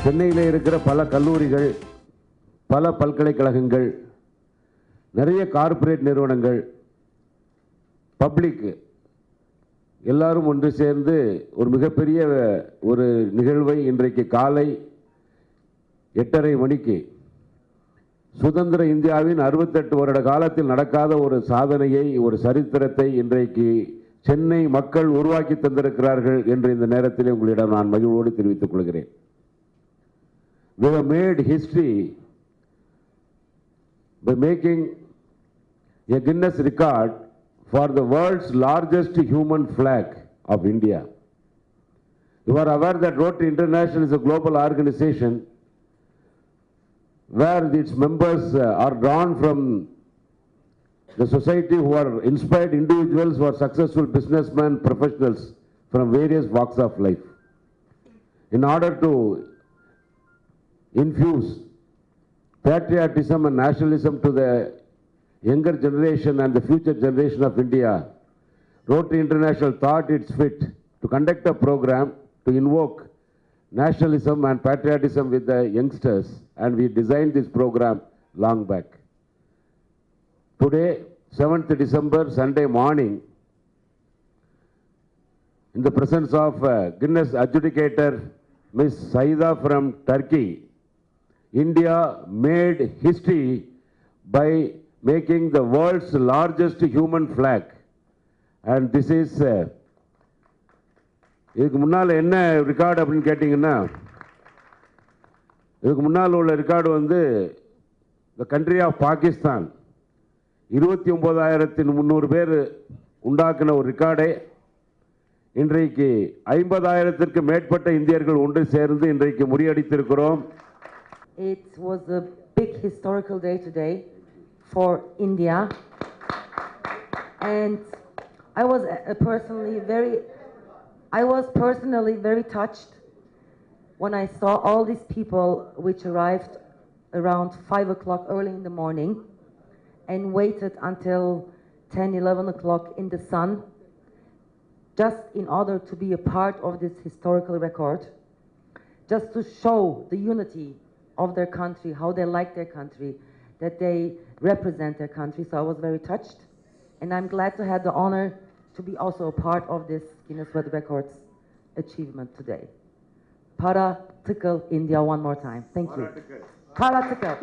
சென்னையில் இருக்கிற பல கல்லூரிகள், பல பல்கலைக்கழகங்கள், நிறைய கார்ப்பரேட் நிறுவனங்கள், பப்ளிக் எல்லாரும் ஒன்று சேர்ந்து ஒரு மிகப்பெரிய ஒரு நிகழ்வை இன்றைக்கு காலை 8:30 மணிக்கு சுதந்திர இந்தியாவின் 68 வருட காலத்தில் நடக்காத ஒரு சாதனையை, ஒரு சரித்திரத்தை இன்றைக்கு சென்னை மக்கள் உருவாக்கி தந்திருக்கிறார்கள் என்று இந்த நேரத்தில் உங்களிடம் நான் மகிழ்வோடு தெரிவித்துக் கொள்கிறேன். We have made history by making a Guinness record for the world's largest human flag of India. You are aware that Rotary International is a global organization where its members are drawn from the society, who are inspired individuals, who are successful businessmen, professionals from various walks of life. In order to infuse patriotism and nationalism to the younger generation and the future generation of India, Rotary International thought it's fit to conduct a program to invoke nationalism and patriotism with the youngsters, and we designed this program long back. Today, 7th December, Sunday morning, in the presence of Guinness adjudicator Ms. Saida from Turkey, India made history by making the world's largest human flag. And this is இதுக்கு முன்னால் என்ன record அப்படின்னு கேட்டிங்கன்னா, இதுக்கு முன்னால் உள்ள record வந்து the country of Pakistan 29,300 பேர் உண்டாக்கின ஒரு ரெக்கார்டை இன்றைக்கு 50,000ற்கு மேற்பட்ட இந்தியர்கள் ஒன்று சேர்ந்து இன்றைக்கு முறியடித்திருக்கிறோம். It was a big historical day today for India, and I was personally very touched when I saw all these people which arrived around 5 o'clock early in the morning and waited until 10-11 o'clock in the sun just in order to be a part of this historical record, just to show the unity of their country, how they like their country, that they represent their country. So I was very touched, and I'm glad to have the honor to be also a part of this Guinness World Records achievement today. Para Tıkıl, India, one more time. Thank you. Para Tıkıl.